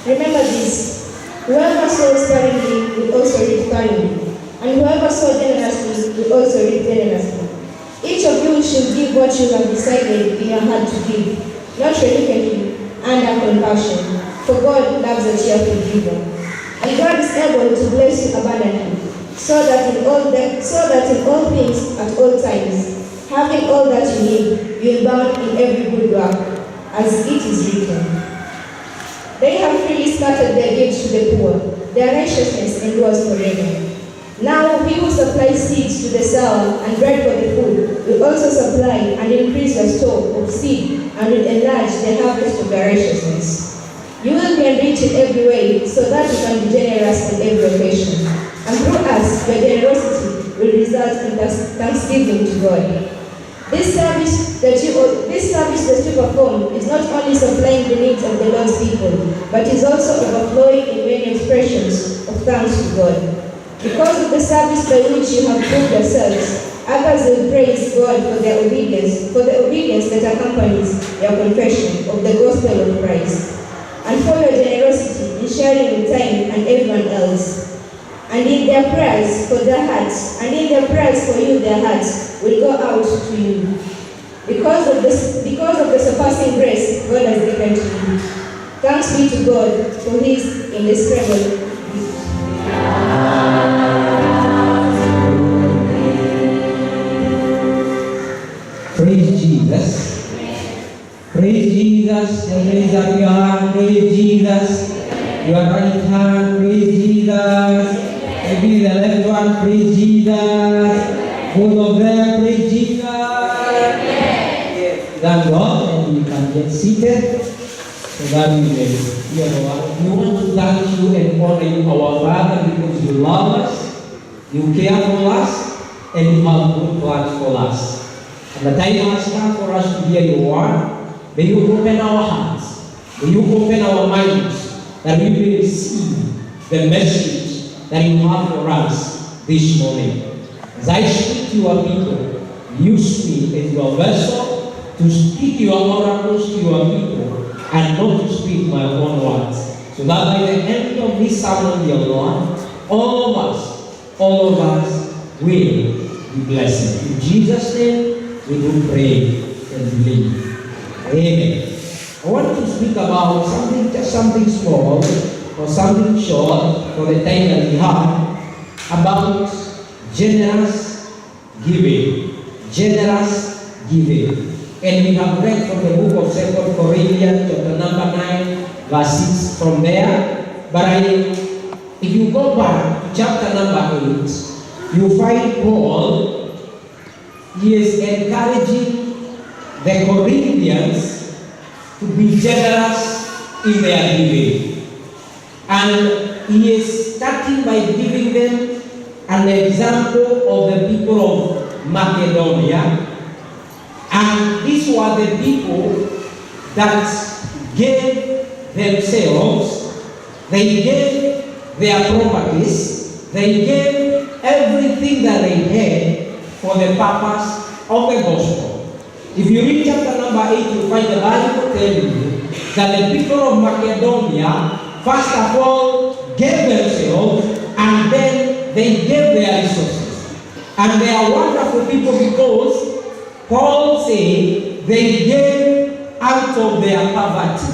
Remember this: whoever sows sparingly will also reap sparingly, and whoever sows generously will also reap generously. Each of you should give what you have decided in your heart to give, not reluctantly, under compulsion, for God loves a cheerful giver. And God is able to bless you abundantly, so that in all things at all times, having all that you need, you abound in every good work, as it is written. They have freely scattered their gifts to the poor, their righteousness endures forever. Now he who supplies seeds to the sower and bread for the food will also supply and increase your store of seed and will enlarge the harvest of their righteousness. You will be enriched in every way, so that you can be generous on every occasion. And through us, your generosity will result in thanksgiving to God. This service that you perform is not only supplying the needs of the Lord's people, but is also overflowing in many expressions of thanks to God. Because of the service by which you have proved yourselves, others will praise God for their obedience, for the obedience that accompanies your confession of the gospel of Christ, and for your generosity in sharing with time and everyone else. And in their prayers for their hearts, and in their prayers for you, their hearts will go out to you. Because of the surpassing grace God has given to you. Thanks be to God for His indescribable gift. Praise Jesus. Praise Jesus. And raise up your hand. Praise Jesus. Your right hand. Praise Jesus. Maybe the left one. Praise Jesus. Both of them. Praise Jesus. Thank God. And you can get seated. So that we may hear the word. We want to thank you and honor you, our Father, because you love us, you care for us, and you have good plans for us. And the time has come for us to hear your word. May you open our hearts. May you open our minds that we may receive the message that you have for us this morning. As I speak to your people, use me as your vessel to speak your oracles to your people and not to speak my own words. So that by the end of this sermon, dear Lord, all of us will be blessed. In Jesus' name, we do pray and believe. Amen. I want to speak about just something small or something short for the time that we have about generous giving. Generous giving. And we have read from the book of 2 Corinthians chapter number 9, verse 6 from there. But if you go back to chapter number 8, you find Paul, he is encouraging the Corinthians to be generous in their giving. And he is starting by giving them an example of the people of Macedonia. And these were the people that gave themselves, they gave their properties, they gave everything that they had for the purpose of the gospel. If you read chapter number 8, you find the Bible telling you that the people of Macedonia, first of all, gave themselves, and then they gave their resources. And they are wonderful people because Paul said they gave out of their poverty.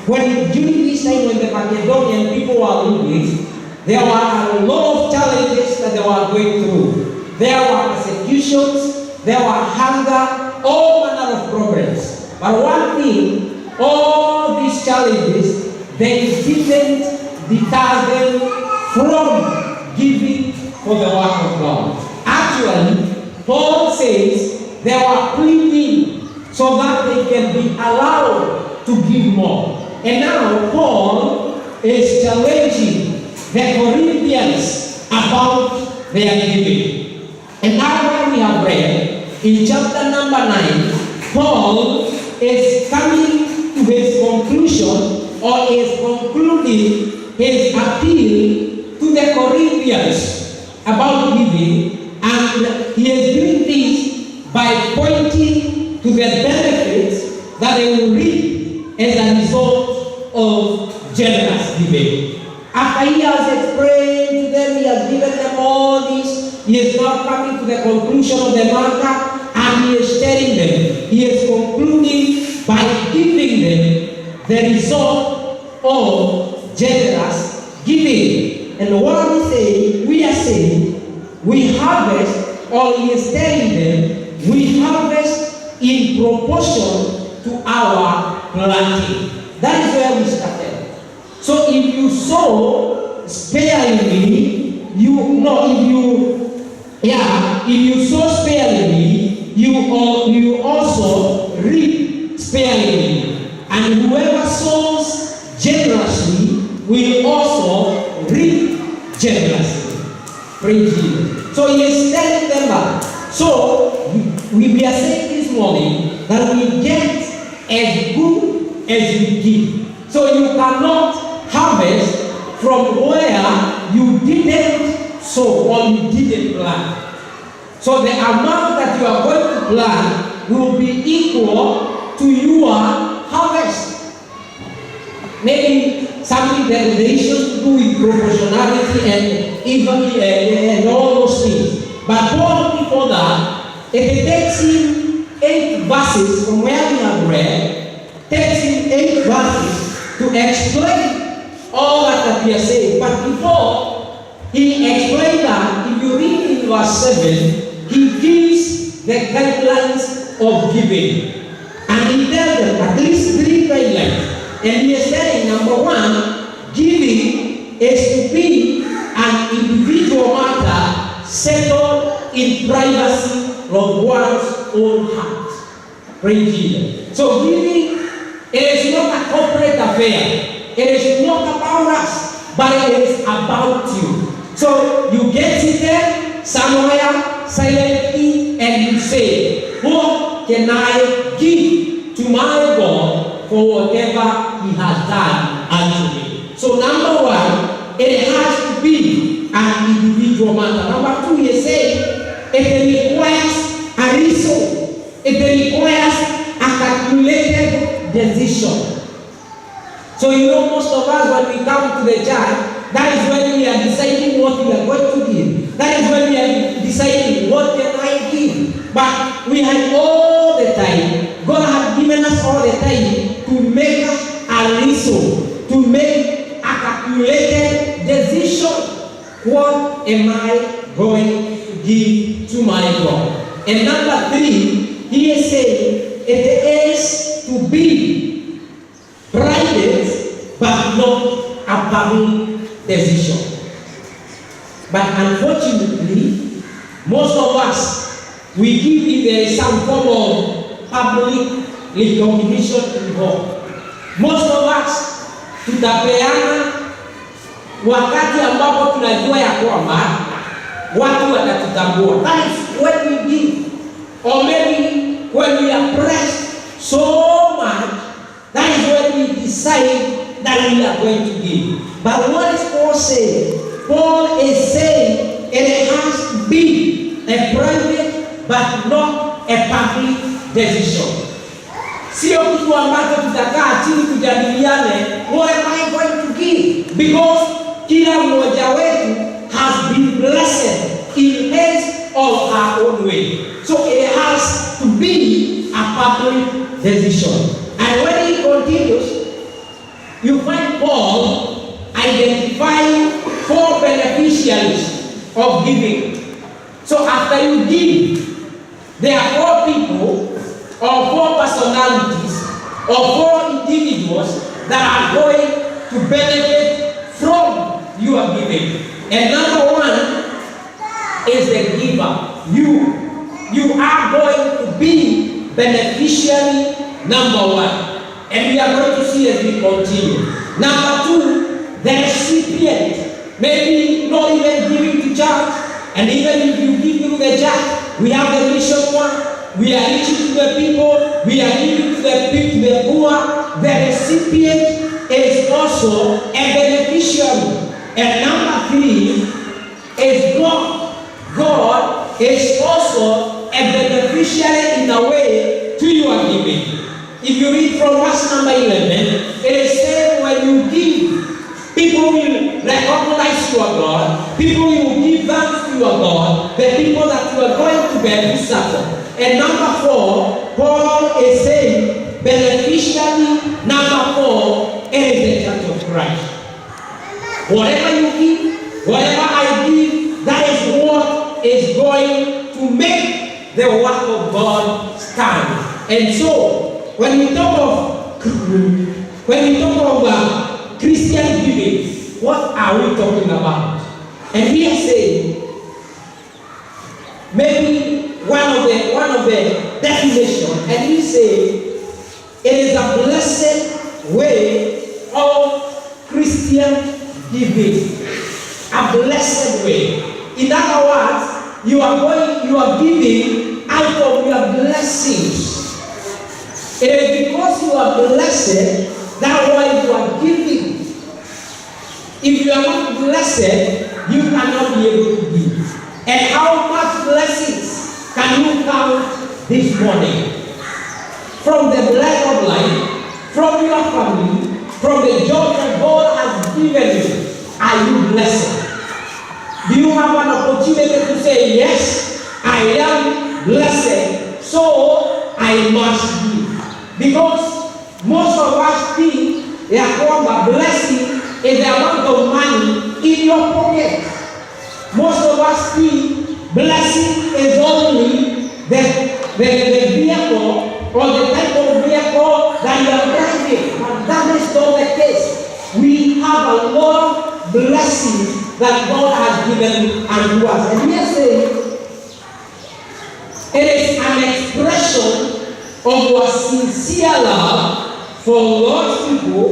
During this time when the Macedonian people were living, there were a lot of challenges that they were going through. There were persecutions, there were hunger, all manner of problems. But one thing, all these challenges, they didn't deter them from giving for the work of God. Actually, Paul says they were pleading so that they can be allowed to give more. And now Paul is challenging the Corinthians about their giving. And now when we have read in chapter number 9, Paul is coming to his conclusion or is concluding his appeal to the Corinthians about giving. And he is doing this by pointing to the benefits that they will reap as a result of generous giving. After he has explained to them, he has given them all this, he is now coming to the conclusion of the matter, and he is telling them, he is concluding by giving them the result of generous giving. And what we are saying, we harvest, or he is telling them, we harvest in proportion to our planting. That is where we started. So if you sow sparingly, if you sow sparingly, you also reap sparingly. And whoever sows generously will also reap generously. Praise Jesus. So he is telling them that. So we are saying this morning that we get as good as we give. So you cannot harvest from where you didn't sow or you didn't plant. So the amount that you are going to plant will be equal to your harvest. Maybe something that they should do with proportionality and even and all those things. But Paul, before that, if it takes him 8 verses from where we have read, takes him 8 verses to explain all that we are saying. But before he explained that, if you read in verse 7, he gives the guidelines of giving. And he tells them at least 3 guidelines. And he is saying, number 1, giving is to be an individual matter settled in privacy of one's own heart. Praise Jesus. So giving, it is not a corporate affair. It is not about us, but it is about you. So you get seated somewhere silently and you say, what can I give to my God for whatever he has done unto me? So number 1, it has to be an individual matter. Number 2, he is saying, it requires a reason. It requires a calculated decision. So most of us, when we come to the church, that is when we are deciding what we are going to give. That is when we are deciding what can I give. But we have all the time, God has given us all the time to make a reason, to make a calculated decision. What am I going to give to my God? And number 3, he is saying it is to be private, but not a public decision. But unfortunately, most of us, we give if there is some form of public recognition involved. Most of us, tutapeana wakati ambapo tunajua ya kwamba watu watatutambua. That is when we give. Or maybe when we are pressed so much, that is when we decide that we are going to give. But what is Paul saying? Paul is saying it has to be a private but not a public decision. Sio kitu ambacho tutakaa chini kujadiliane, what am I going to give? Because kila mmoja wetu has been blessed in his or her own way. So it has to be a public decision. And when he continues, you find Paul identifying 4 beneficiaries of giving. So after you give, there are 4 people or 4 personalities or 4 individuals that are going to benefit from your giving. And number 1 is the giver. You are going to be beneficiary number 1. And we are going to see as we continue. Number 2, the recipient. Maybe not even giving to church. And even if you give to the church, we have the mission one. We are reaching to the people. We are giving to the poor. The recipient is also a beneficiary. And number 3 is God. God is also a beneficiary in a way to your giving. If you read from verse number 11, it is said when recognize you are God, people you will give thanks to your God, the people that you are going to bed to suffer. And number 4, Paul is saying, beneficially, number 4, it is the church of Christ. Whatever you give, whatever I give, that is what is going to make the work of God stand. And so, when we talk of Christian giving, what are we talking about? And he is saying, maybe one of the definitions, and he say it is a blessed way of Christian giving. A blessed way. In other words, you are giving out of your blessings. It is because you are blessed, that's why you are giving. If you are not blessed, you cannot be able to give. And how much blessings can you count this morning? From the bread of life, from your family, from the job that God has given you, are you blessed? Do you have an opportunity to say, yes, I am blessed, so I must give? Because most of us think that blessing is the amount of money in your pocket. Most of us think blessing is only the vehicle or the type of vehicle that you are driving. But that is not the case. We have a lot of blessings that God has given unto us. And we are saying it is an expression of our sincere love for Lord's people,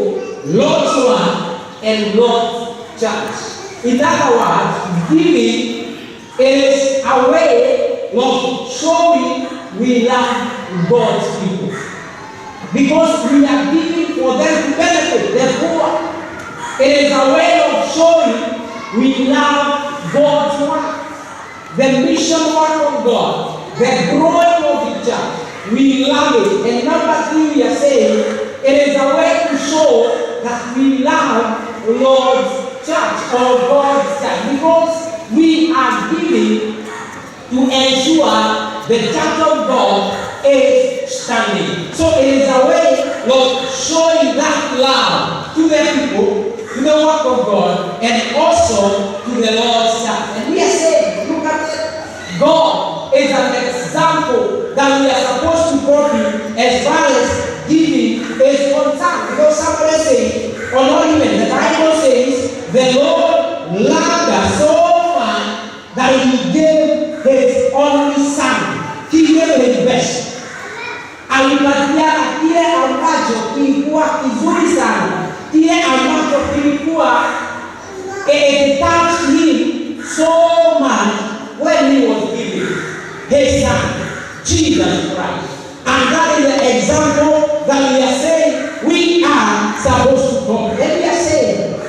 Lord's work, and Lord's church. In other words, giving is a way of showing we love God's people. Because we are giving for them to benefit the poor. It is a way of showing we love God's work, the mission work of God, the growing of the church. We love it. And number 3, we are saying it is a way to show that we love Lord's church or God's church, because we are giving to ensure the church of God is standing. So it is a way of showing that love to the people, to the work of God, and also to the Lord's church. And we are saying, look at it. God is an example that we are supposed to copy as far as giving is concerned. Because somebody says, or not even, the Bible says, the Lord loved us so much that He gave His only Son. He gave His best. Alipatiana kile ambacho kilikuwa kizuri sana, kile ambacho kilikuwa it touched Him so much when He was giving His Son, Jesus Christ. And that is the example that we are saying we are supposed to go. And we are saying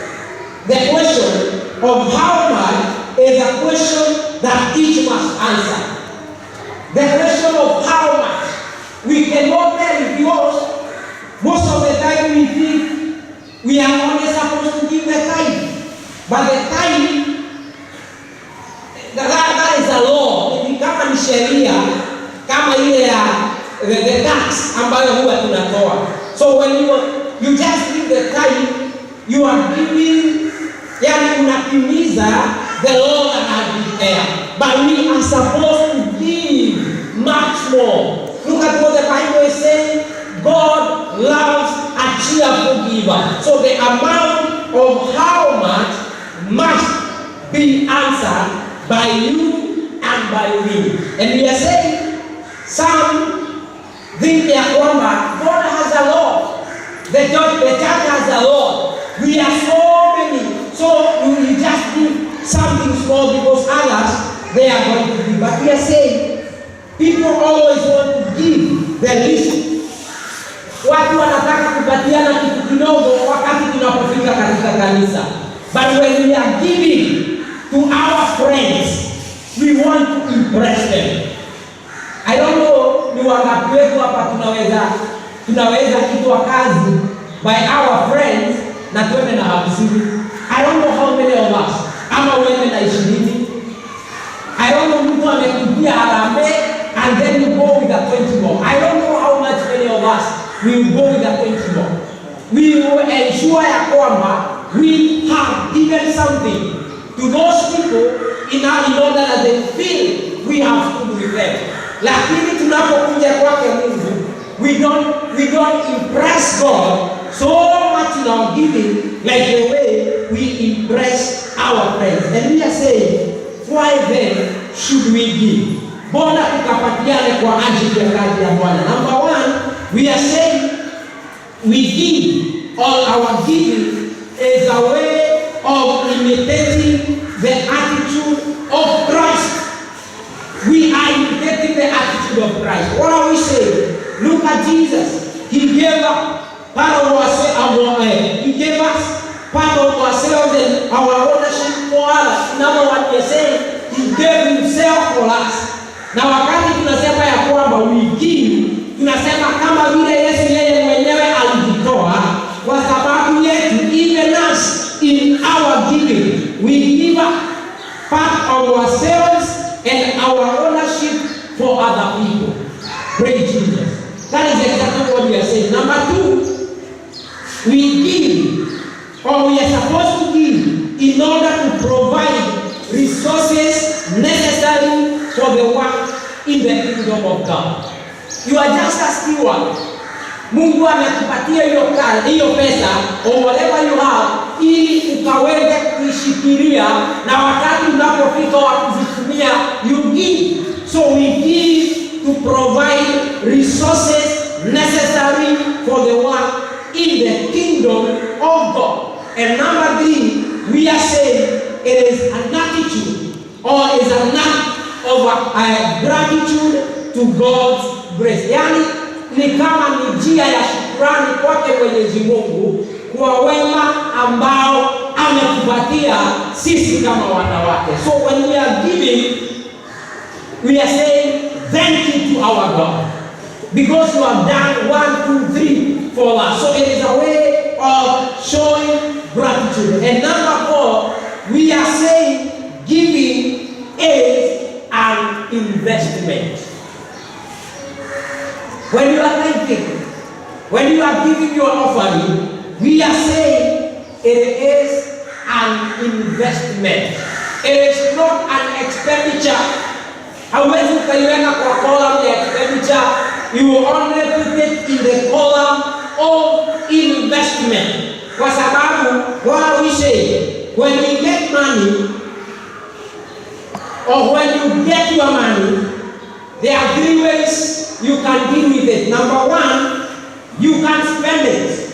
the question of how much is a question that each must answer. The question of how much we cannot tell, because most of the time we think we are only supposed to give the tithe. But the tithe, that is a law. Ni kama ni sheria, kama ile ya the tax ambayo huwa tunatoa. So when you just give the tithe, you are giving, yani unatimiza the law that has been there. But we are supposed to give much more. Look at what the Bible is saying. God loves a cheerful giver. So the amount of how much must be answered by you and by me. And we are saying, some think God has a Lord. The church has a Lord. We are so many. So we just give something small because others, they are going to give. But we are saying, people always want to give the least. Watu wanataka kupatiana kitu kidogo wakati tunapofika katika kanisa. But when we are giving to our friends, we want to impress them. I don't know ni wangapi wetu hapa tunaweza kitwa kazi by our friends na tuende na 50. I don't know how many of us. Ama uende na 20. I don't know mtu amekupia harambee and then you go with a 20 more. I don't know how much many of us will go with a 20 more. We will ensure ya kwamba we have given something to those people in order that they feel we have stood with them. Lakini tunapokuja kwake Mungu, we don't impress God so much in our giving like the way we impress our friends. And we are saying, why then should we give? Mbona tukapatiane kwa ajili ya kazi ya Bwana? Number one, we are saying we give, or our giving is a way of imitating the attitude of Christ. We are imitating the attitude of Christ. What are we saying? Look at Jesus. He gave up part of ourselves. He gave us part of ourselves and our ownership for others. Number one, we are saying He gave Himself for us. Na wakati tunasema ya kwamba we give, tunasema kama vile Yesu yeye mwenyewe alijitoa kwa sababu yetu, even us in our giving, we give up part of ourselves and our ownership for other people. Praise Jesus. That is exactly what we are saying. Number two, we give, or we are supposed to give in order to provide resources necessary for the work in the kingdom of God. You are just a steward. Mungu amekupatia hiyo pesa or whatever you have ili ukaweze kuishikilia na wakati unapofika wa kuzitumia you give. So we give to provide resources necessary for the work in the kingdom of God. And number three, we are saying it is an attitude or is an act of gratitude to God's grace. Yani ni kama ni njia ya shukrani kwake Mwenyezi Mungu kwa wema ambao ametupatia sisi kama wanawake. So when we are giving, we are saying thank you to our God because you have done 1, 2, 3 for us. So it is a way of showing gratitude. And number 4, we are saying giving is an investment. When you are thanking, when you are giving your offering, we are saying it is an investment. It is not an expenditure. Hauwezi ukaiweka kwa column ya expenditure. You will only put it in the column of investment. Kwa sababu, what are we saying? When you get money, or when you get your money, there are 3 ways you can deal with it. Number 1, you can spend it.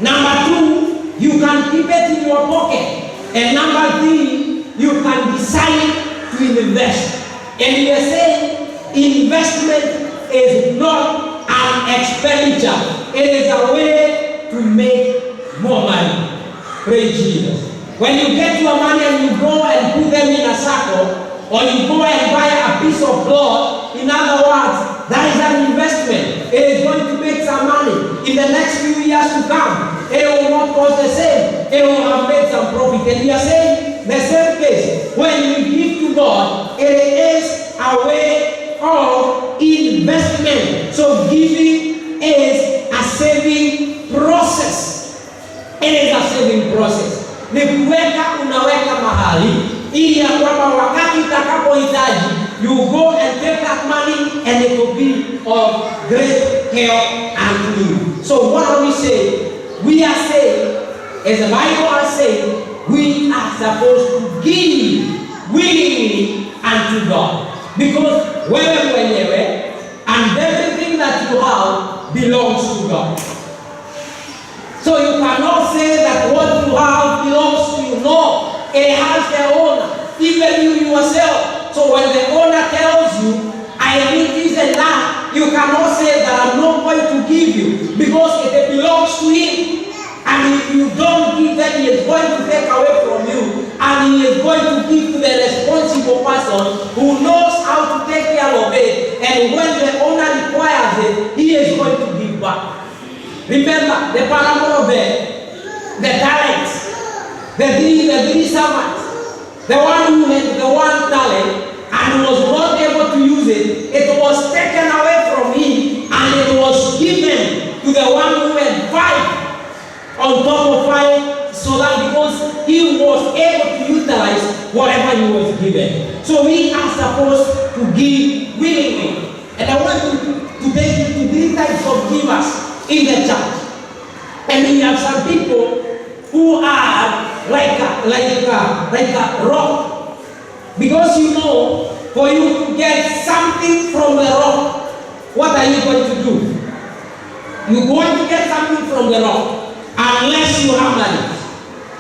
Number 2, you can keep it in your pocket. And number 3, you can decide to invest. And we are saying investment is not an expenditure. It is a way to make more money. Praise Jesus. When you get your money and you go and put them in a circle, or you go and buy a piece of cloth, in other words, that is an investment. It is going to make some money. In the next few years to come, it will not cost the same. It will have made some profit. And we are saying the same case. When you give to God, it is a way of investment. So giving is a saving process. It is a saving process. Ni kuweka unaweka mahali ili ya kwamba wakati utakapohitaji you go and take that money and it will be of great help unto you. So what are we saying? We are saying, as the Bible has said, we are supposed to give willingly unto God. Because wewe mwenyewe and everything that you have belongs to God. So you cannot say that what you have belongs to you. No, it has the owner, even you yourself. So when the owner tells you, I need this and that, you cannot say that I'm not going to give you because it belongs to him. And if you don't give, then he is going to take away from you, and he is going to give to the responsible person who knows how to take care of it. And when the owner requires it, he is going to give back. Remember the parable of the talents. the three servants, the one who had the one talent and was not able to use it, it was taken away from him and it was given to the one who had 5 on top of 5, so that because he was able to utilize whatever he was given. So we are supposed to give willingly. And I want to take you to 3 types of givers in the church. And we have some people who are like a rock. Because you know, for you to get something from the rock, what are you going to do? You're going to get something from the rock unless you have money.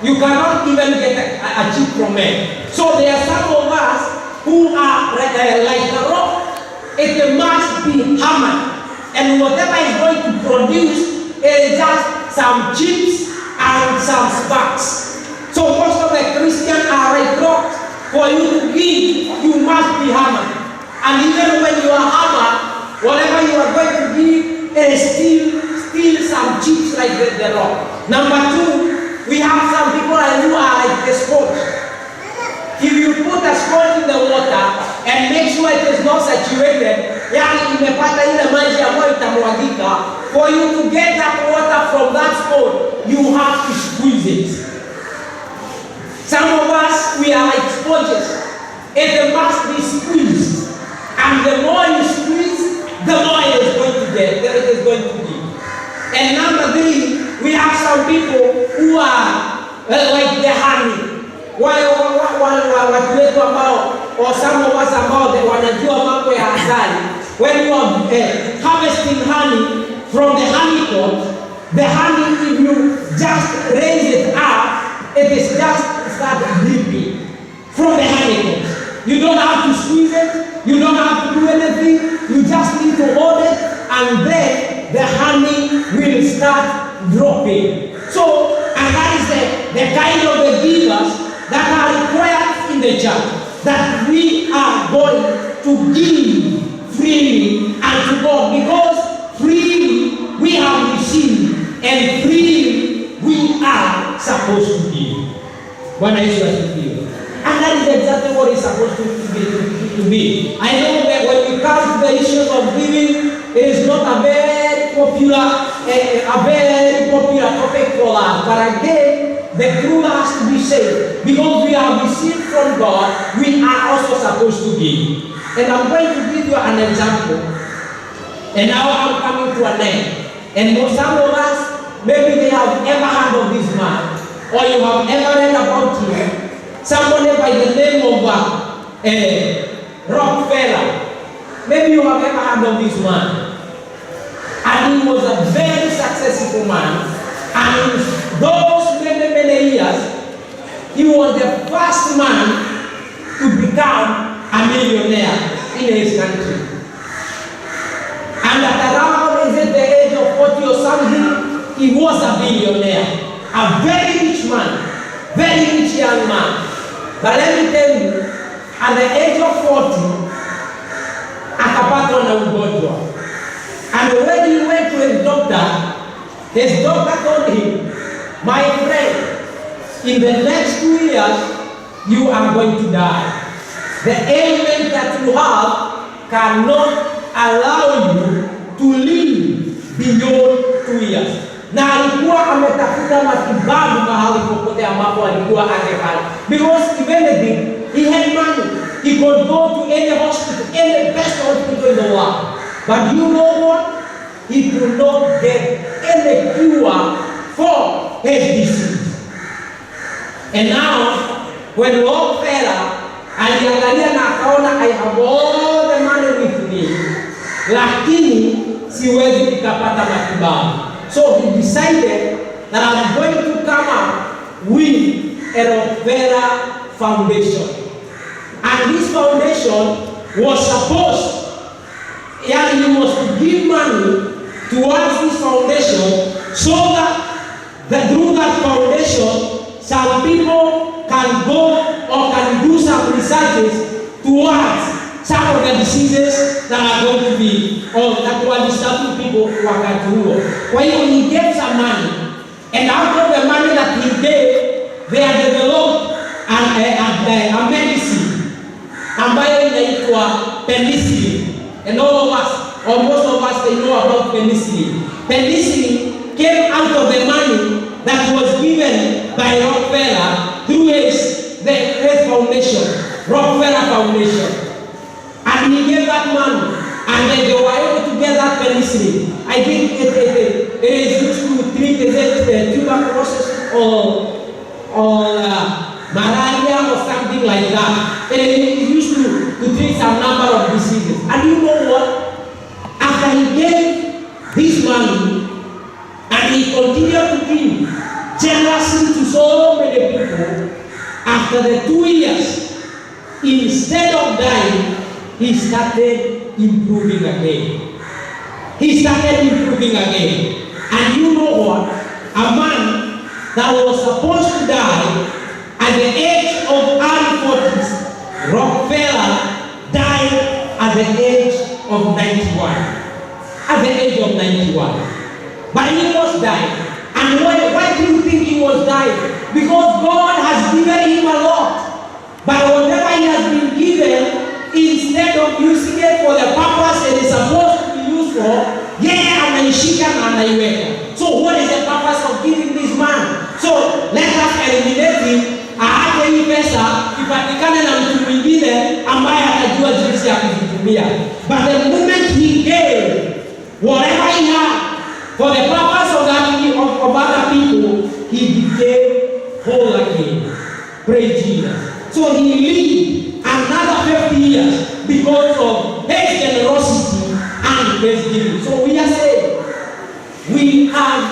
You cannot even get a chip from it. So there are some of us who are like a rock. It must be hammered. And whatever is going to produce is just some chips and some sparks. So most of the Christians are like rocks. For you to give, you must be hammered. And even when you are hammered, whatever you are going to give is still some chips like the rock. Number 2, we have some people who are like the sponge. If you put a sponge in the water and make sure it is not saturated, yani imepata ile maji ambayo itamwagika, for you to get that water from that sponge, you have to squeeze it. Some of us, we are like sponges. It must be squeezed. And the more you squeeze, the more it is going to get, it is going to be. And number 3, we have some people who are like the honey. Watu wetu ambao, or some of us ambao wanajua mambo ya asali. When you are harvesting honey from the honeycomb, the honey, if you just raise it up, it is just start dripping from the honeycomb. You don't have to squeeze it, you don't have to do anything, you just need to hold it, and then the honey will start dropping. So, and that is the kind of the givers that are required in the church, that we are going to give freely unto God, because freely we have received and freely we are supposed to give. Bwana Yesu asifiwe. And that is exactly what is supposed to be. I know that when we come to the issue of giving, it is not a very popular topic for us. But again, the truth has to be said. Because we have received from God, we are also supposed to give. And I'm going to give you an example. And now I'm coming to an end. And some of us, maybe they have ever heard of this man, or you have ever read about him. Somebody by the name of Rockefeller. Maybe you have ever heard of this man. And he was a very successful man. And in those many years, he was the first man to become a millionaire in his country. And at around the age of 40 or something, he was a billionaire. A very rich man, very rich young man. But let me tell you, at the age of 40, akapatwa na ugonjwa. And when he went to his doctor told him, my friend, in the next 2 years, you are going to die. The ailment that you have cannot allow you to live beyond 2 years. Na alikuwa ametafuta matibabu mahali popote ambapo alikuwa angefanya. Because if anything, he had money. He could go to any hospital, any best hospital in the world. But you know what? He could not get any cure for his disease. And now, when Rockefeller aliangalia na akaona, I have all the money with me, lakini siwezi nikapata matibabu. So he decided that I'm going to come up with a Rockefeller Foundation. And this foundation was supposed, he was to give money towards this foundation so that through that foundation, some people can go or can do some researches towards some of the diseases that are going to be, or that were disturbing people wakati huo. Kwa hiyo he gave some money, and out of the money that he gave, they are developed a medicine ambayo inaitwa penicillin. And all of us, or most of us, they know about penicillin. Penicillin came out of the money that was given by Rockefeller through the foundation, Rockefeller Foundation. And he gave that money, and then they were able to get that penicillin. I think it is used to treat tuberculosis or malaria or something like that. It is used to treat some number of diseases. And you know what? After he gave this money, and he continued to give generously to so many people, after the 2 years, instead of dying, he started improving again. He started improving again. And you know what? A man that was supposed to die at the age of early 40s, Rockefeller died at the age of 91. At the age of 91. But he was dying. And why do you think he was dying? Because God has given him a lot. But whatever he has been given, instead of using it for the purpose it is supposed to be used for, anaishika na anaiweka. So what is the purpose of giving this man? So let us eliminate him, aache hii pesa ipatikane na mtu mwingine ambaye atajua jinsi ya kuzitumia. But the moment he gave whatever he had for the purpose of other people, he became whole again. Praise Jesus. So he lived another 50 years because of his generosity and his giving. So we are saying we have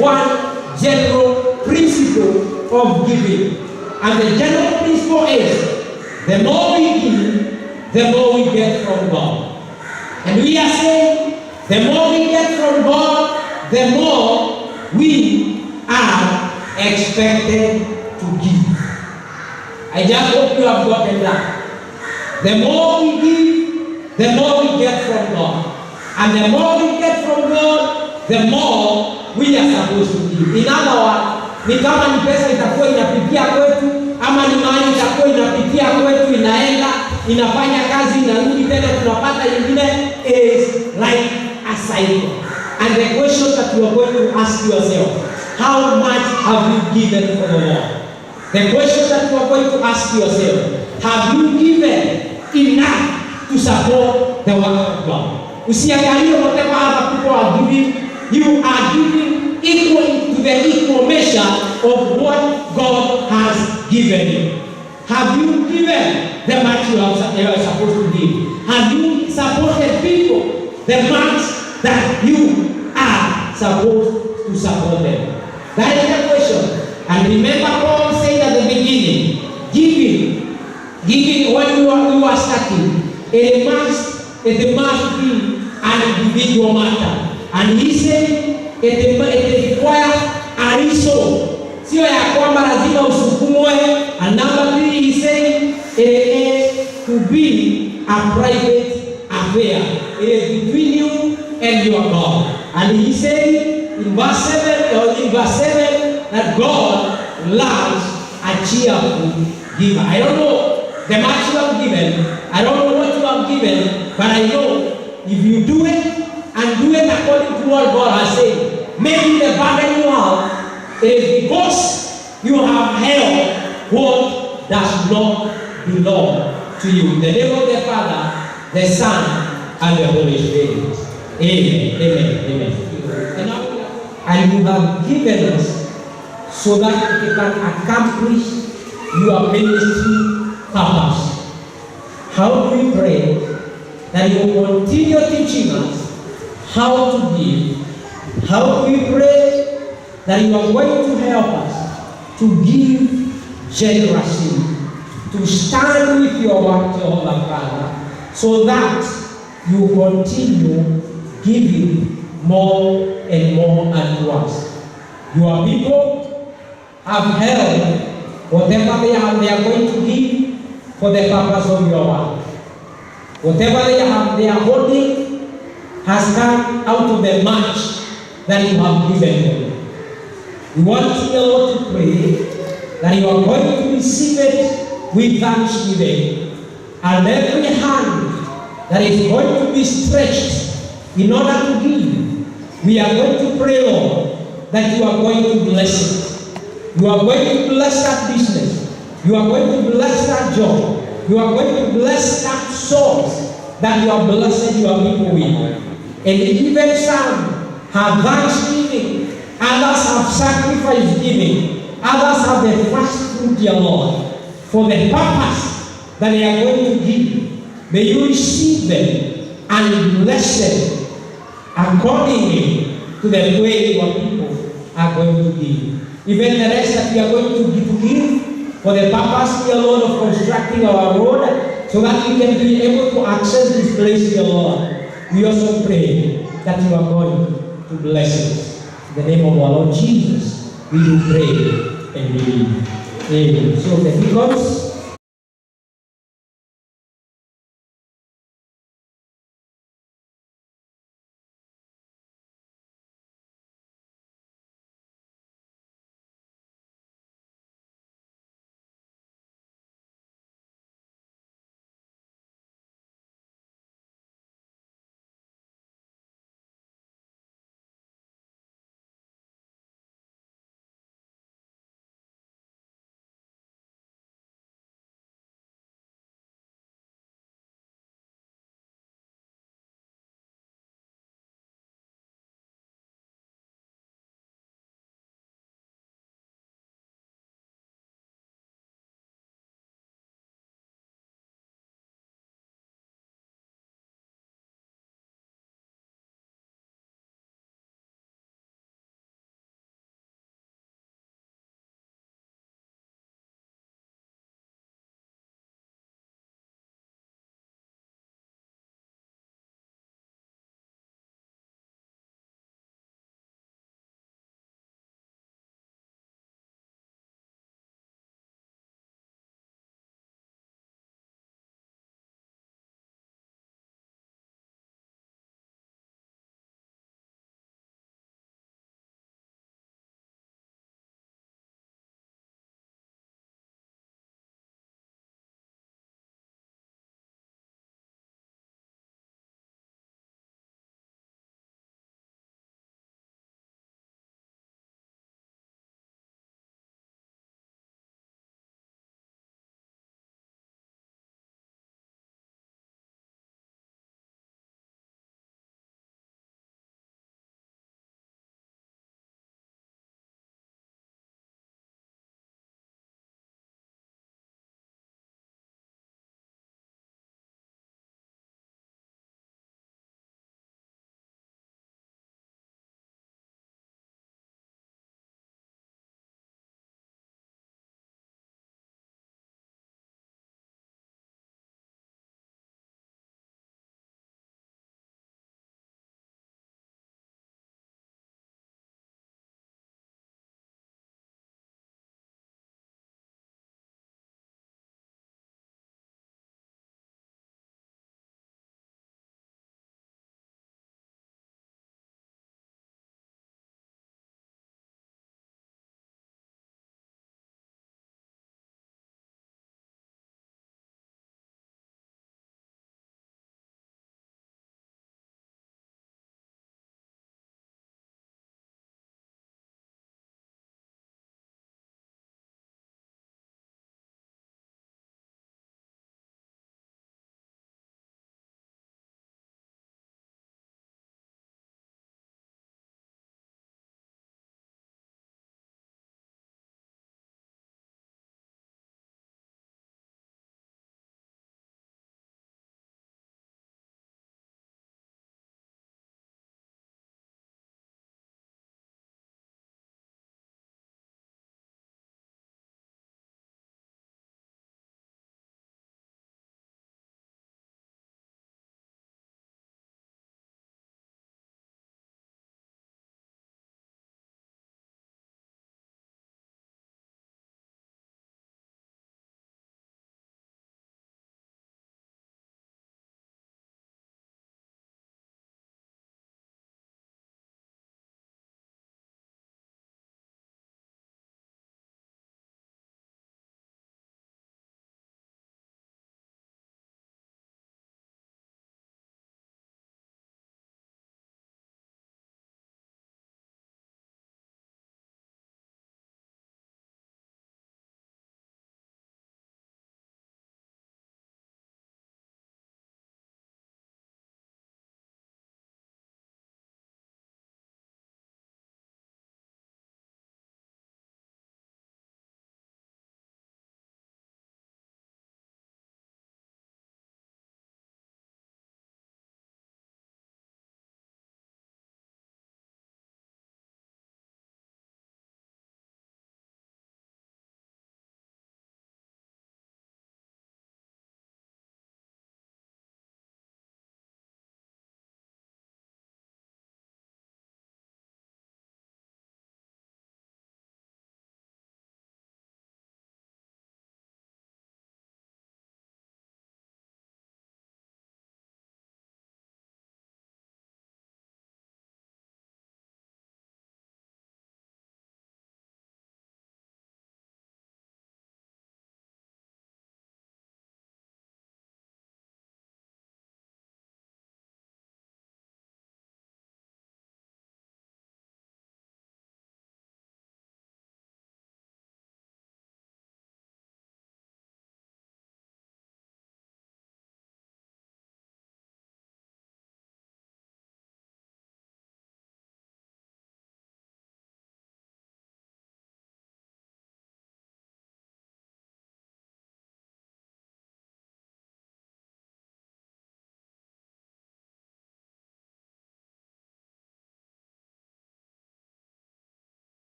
one general principle of giving. And the general principle is the more we give, the more we get from God. And we are saying the more we get from God, the more we are expected to give. I just hope you have gotten that. The more we give, the more we get from God. And the more we get from God, the more we are supposed to give. In other words, ni kama ni pesa itakuwa inapitia kwetu, ama ni mali itakuwa inapitia kwetu, inaenda, inafanya kazi, inarudi tena, tunapata nyingine, is like a cycle. And the question that you are going to ask yourself, how much have you given for the Lord? The question that you are going to ask yourself, have you given enough to support the work of God? Usiangalie whatever other people are giving, you are giving equal to the equal measure of what God has given you. Have you given the much you are supposed to give? Have you supported people the much that you are supposed to support them? That is the question. And remember, Paul said at the beginning, giving when you are starting, it must be an individual matter. And he said, it requires a resource. Sio ya kwamba lazima usukumwe. And number 3, he said, it is to be a private affair. It is between you and your God. And he said in verse 7, that God loves a cheerful giver. I don't know the much you have given. I don't know what you have given, but I know if you do it and do it according to what God has said, maybe the burden you have is because you have held what does not belong to you. In the name of the Father, the Son, and the Holy Spirit. Amen. Amen. Amen. And you have given us so that you can accomplish your ministry purpose. How do we pray that you will continue teaching us how to give? How do we pray that you are going to help us to give generously, to stand with your work, Jehovah Father, so that you continue giving more and more unto us. Your people have held whatever they are going to give for the purpose of your work. Whatever they are holding has come out of the much that you have given them. We want the Lord to pray that you are going to receive it with thanksgiving. And every hand that is going to be stretched in order to give, we are going to pray, Lord, that you are going to bless it. You are going to bless that business. You are going to bless that job. You are going to bless that source that you are blessing your people with. And even some have thanksgiving, others have sacrifice giving, others have the first fruit, dear Lord, for the purpose that they are going to give. May you receive them and bless them accordingly to the way your people are going to give. Even the rest that we are going to give for the purpose, dear Lord, of constructing our road, so that we can be able to access this place, dear Lord. We also pray that you are going to bless it. In the name of our Lord Jesus, we do pray and believe. Amen. So the deacons